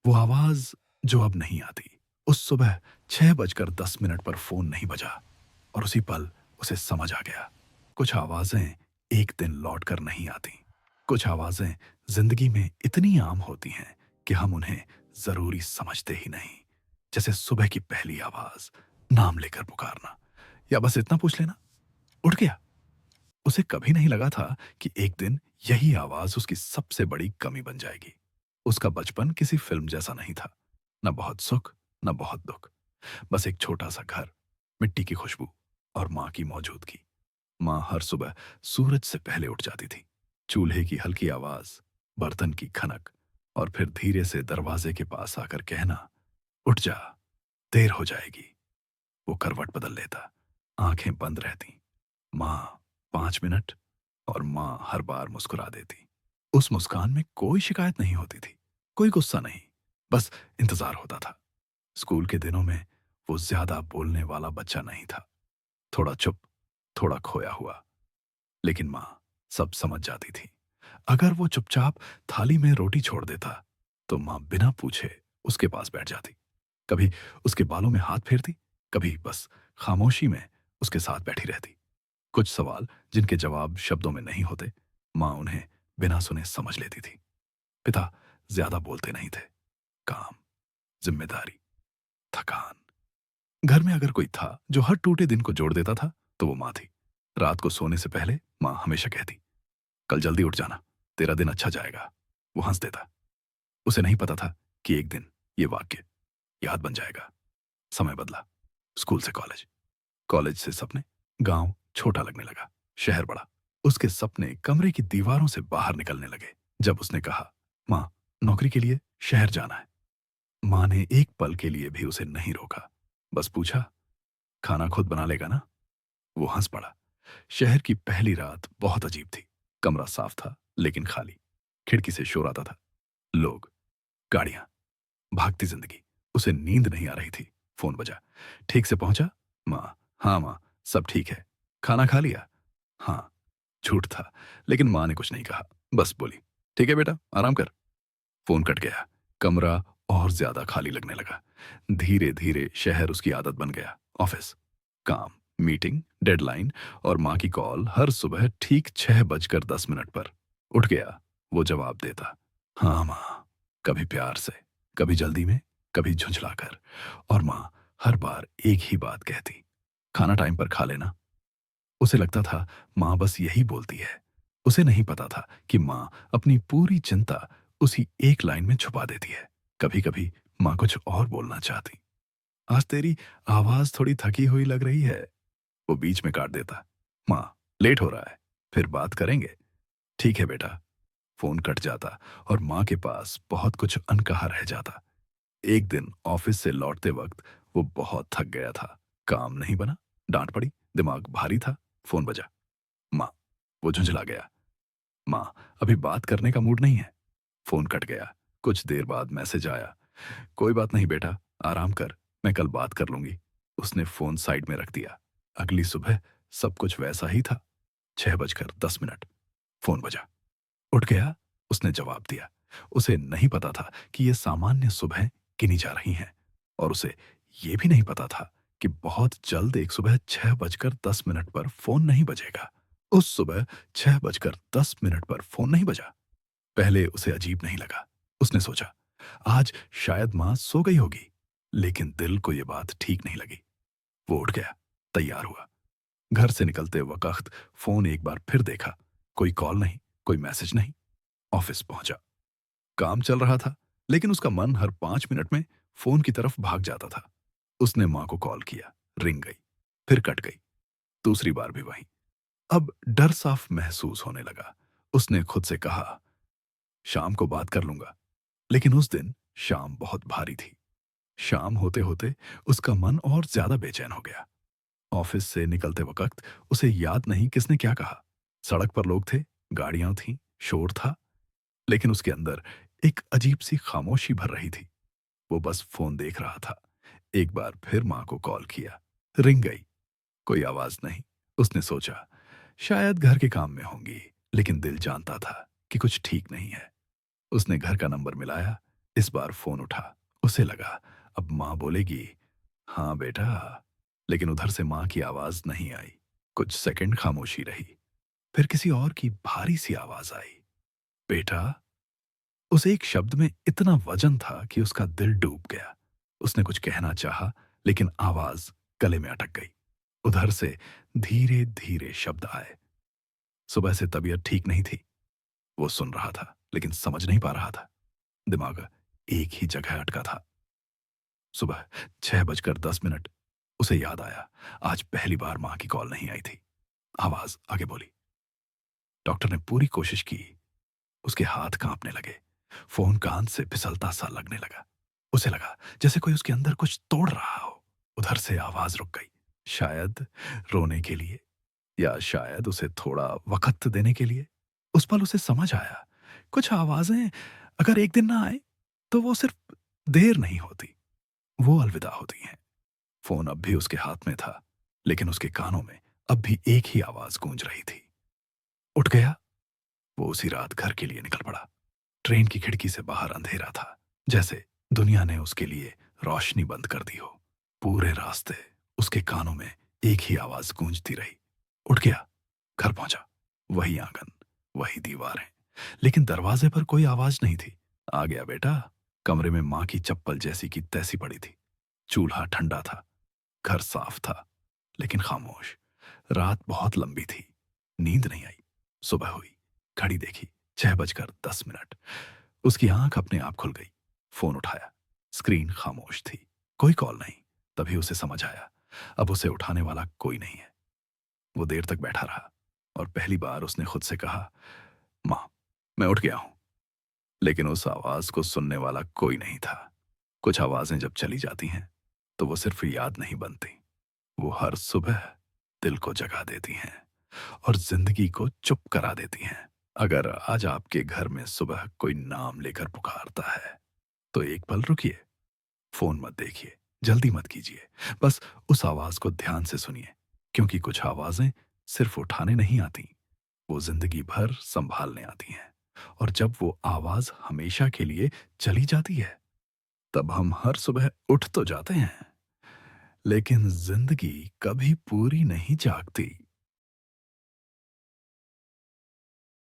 वो आवाज जो अब नहीं आती। उस सुबह 6:10 पर फोन नहीं बजा और उसी पल उसे समझ आ गया। कुछ आवाजें एक दिन लौट कर नहीं आती। कुछ आवाजें जिंदगी में इतनी आम होती हैं कि हम उन्हें जरूरी समझते ही नहीं। जैसे सुबह की पहली आवाज, नाम लेकर पुकारना, या बस इतना पूछ लेना, उठ गया। उसे कभी नहीं लगा था कि एक दिन यही आवाज उसकी सबसे बड़ी कमी बन जाएगी। उसका बचपन किसी फिल्म जैसा नहीं था। न बहुत सुख, न बहुत दुख। बस एक छोटा सा घर, मिट्टी की खुशबू और माँ की मौजूदगी। माँ हर सुबह सूरज से पहले उठ जाती थी। चूल्हे की हल्की आवाज, बर्तन की खनक, और फिर धीरे से दरवाजे के पास आकर कहना, उठ जा, देर हो जाएगी। वो करवट बदल लेता। आंखें बंद रहती। माँ 5 मिनट, और माँ हर बार मुस्कुरा देती। उस मुस्कान में कोई शिकायत नहीं होती थी, कोई गुस्सा नहीं, बस इंतजार होता था। स्कूल के दिनों में वो ज्यादा बोलने वाला बच्चा नहीं था। थोड़ा चुप, थोड़ा खोया हुआ, लेकिन माँ सब समझ जाती थी। अगर वो चुपचाप थाली में रोटी छोड़ देता, तो माँ बिना पूछे उसके पास बैठ जाती। कभी उसके बालों में हाथ फेरती, कभी बस खामोशी में उसके साथ बैठी रहती। कुछ सवाल जिनके जवाब शब्दों में नहीं होते, माँ उन्हें बिना सुने समझ लेती थी। पिता ज्यादा बोलते नहीं थे। काम, जिम्मेदारी, थकान। घर में अगर कोई था जो हर टूटे दिन को जोड़ देता था, तो वो माँ थी। रात को सोने से पहले माँ हमेशा कहती, कल जल्दी उठ जाना, तेरा दिन अच्छा जाएगा। वो हंस देता। उसे नहीं पता था कि एक दिन ये वाक्य याद बन जाएगा। समय बदला। स्कूल से कॉलेज, कॉलेज से सपने। गांव छोटा लगने लगा, शहर बड़ा। उसके सपने कमरे की दीवारों से बाहर निकलने लगे जब उसने कहा, माँ, नौकरी के लिए शहर जाना है। माँ ने एक पल के लिए भी उसे नहीं रोका, बस पूछा, खाना खुद बना लेगा ना? वो हंस पड़ा। शहर की पहली रात बहुत अजीब थी। कमरा साफ था लेकिन खाली। खिड़की से शोर आता था। लोग, गाड़ियां, भागती जिंदगी। उसे नींद नहीं आ रही थी। फोन बजा। ठीक से पहुंचा? माँ, हाँ माँ, सब ठीक है। खाना खा लिया? हाँ। झूठ था, लेकिन माँ ने कुछ नहीं कहा, बस बोली, ठीक है बेटा, आराम कर। फोन कट गया। कमरा और ज्यादा खाली लगने लगा। धीरे धीरे शहर उसकी आदत बन गया। ऑफिस, काम, मीटिंग, डेडलाइन, और माँ की कॉल हर सुबह ठीक 6:10 पर। उठ गया। वो जवाब देता, हाँ माँ। कभी प्यार से, कभी जल्दी में, कभी झुंझलाकर। और माँ हर बार एक ही बात कहती, खाना टाइम पर खा लेना। उसे लगता था माँ बस यही बोलती है। उसे नहीं पता था कि माँ अपनी पूरी चिंता उसी एक लाइन में छुपा देती है। कभी कभी माँ कुछ और बोलना चाहती। आज तेरी आवाज थोड़ी थकी हुई लग रही है। वो बीच में काट देता, माँ, लेट हो रहा है, फिर बात करेंगे। ठीक है बेटा। फोन कट जाता और माँ के पास बहुत कुछ अनकहा रह जाता। एक दिन ऑफिस से लौटते वक्त वो बहुत थक गया था। काम नहीं बना, डांट पड़ी, दिमाग भारी था। फोन बजा। माँ। वो झुंझला गया, माँ, अभी बात करने का मूड नहीं है। फोन कट गया। कुछ देर बाद मैसेज आया, कोई बात नहीं बेटा, आराम कर, मैं कल बात कर लूंगी। उसने फोन साइड में रख दिया। अगली सुबह सब कुछ वैसा ही था। 6:10। फोन बजा। उठ गया। उसने जवाब दिया। उसे नहीं पता था कि ये सामान्य सुबह गिनी जा रही हैं, और उसे ये भी नहीं पता था कि बहुत जल्द एक सुबह 6:10 पर फोन नहीं बजेगा। उस सुबह 6:10 पर फोन नहीं बजा। पहले उसे अजीब नहीं लगा। उसने सोचा, आज शायद मां सो गई होगी। लेकिन दिल को यह बात ठीक नहीं लगी। वो उठ गया, तैयार हुआ। घर से निकलते वक्त फोन एक बार फिर देखा। कोई कॉल नहीं, कोई मैसेज नहीं। ऑफिस पहुंचा। काम चल रहा था, लेकिन उसका मन हर 5 मिनट में फोन की तरफ भाग जाता था। उसने मां को कॉल किया। रिंग गई, फिर कट गई। दूसरी बार भी वही। अब डर साफ महसूस होने लगा। उसने खुद से कहा, शाम को बात कर लूंगा। लेकिन उस दिन शाम बहुत भारी थी। शाम होते होते उसका मन और ज्यादा बेचैन हो गया। ऑफिस से निकलते वक्त उसे याद नहीं किसने क्या कहा। सड़क पर लोग थे, गाड़ियां थीं, शोर था, लेकिन उसके अंदर एक अजीब सी खामोशी भर रही थी। वो बस फोन देख रहा था। एक बार फिर मां को कॉल किया। रिंग गई, कोई आवाज नहीं। उसने सोचा, शायद घर के काम में होंगी, लेकिन दिल जानता था कि कुछ ठीक नहीं है। उसने घर का नंबर मिलाया। इस बार फोन उठा। उसे लगा अब माँ बोलेगी, हाँ बेटा। लेकिन उधर से माँ की आवाज नहीं आई। कुछ सेकंड खामोशी रही। फिर किसी और की भारी सी आवाज आई, बेटा। उस एक शब्द में इतना वजन था कि उसका दिल डूब गया। उसने कुछ कहना चाहा, लेकिन आवाज गले में अटक गई। उधर से धीरे धीरे शब्द आए, सुबह से तबीयत ठीक नहीं थी। वो सुन रहा था लेकिन समझ नहीं पा रहा था। दिमाग एक ही जगह अटका था। सुबह 6:10। उसे याद आया, आज पहली बार मां की कॉल नहीं आई थी। आवाज आगे बोली। डॉक्टर ने पूरी कोशिश की। उसके हाथ कांपने लगे। फोन कान से फिसलता सा लगने लगा। उसे लगा जैसे कोई उसके अंदर कुछ तोड़ रहा हो। उधर से आवाज रुक गई, शायद रोने के लिए, या शायद उसे थोड़ा वक्त देने के लिए। उस पल उसे समझ आया, कुछ आवाजें अगर एक दिन ना आए तो वो सिर्फ देर नहीं होती, वो अलविदा होती हैं। फोन अब भी उसके हाथ में था, लेकिन उसके कानों में अब भी एक ही आवाज गूंज रही थी। उठ गया। वो उसी रात घर के लिए निकल पड़ा। ट्रेन की खिड़की से बाहर अंधेरा था, जैसे दुनिया ने उसके लिए रोशनी बंद कर दी हो। पूरे रास्ते उसके कानों में एक ही आवाज गूंजती रही। उठ गया, घर पहुंचा। वही आंगन, वही दीवारें, लेकिन दरवाजे पर कोई आवाज नहीं थी। आ गया बेटा। कमरे में मां की चप्पल जैसी की तैसी पड़ी थी। चूल्हा ठंडा था। घर साफ था, लेकिन खामोश। रात बहुत लंबी थी। नींद नहीं आई। सुबह हुई। घड़ी देखी, 6:10। उसकी आंख अपने आप खुल गई। फोन उठाया। स्क्रीन खामोश थी। कोई कॉल नहीं। तभी उसे समझ आया, अब उसे उठाने वाला कोई नहीं है। वो देर तक बैठा रहा और पहली बार उसने खुद से कहा, मां, मैं उठ गया हूं। लेकिन उस आवाज को सुनने वाला कोई नहीं था। कुछ आवाजें जब चली जाती हैं तो वो सिर्फ याद नहीं बनती, वो हर सुबह दिल को जगा देती हैं और जिंदगी को चुप करा देती हैं। अगर आज आपके घर में सुबह कोई नाम लेकर पुकारता है तो एक पल रुकिए। फोन मत देखिए, जल्दी मत कीजिए। बस उस आवाज को ध्यान से सुनिए, क्योंकि कुछ आवाजें सिर्फ उठाने नहीं आती, वो जिंदगी भर संभालने आती हैं। और जब वो आवाज हमेशा के लिए चली जाती है, तब हम हर सुबह उठ तो जाते हैं, लेकिन जिंदगी कभी पूरी नहीं जागती।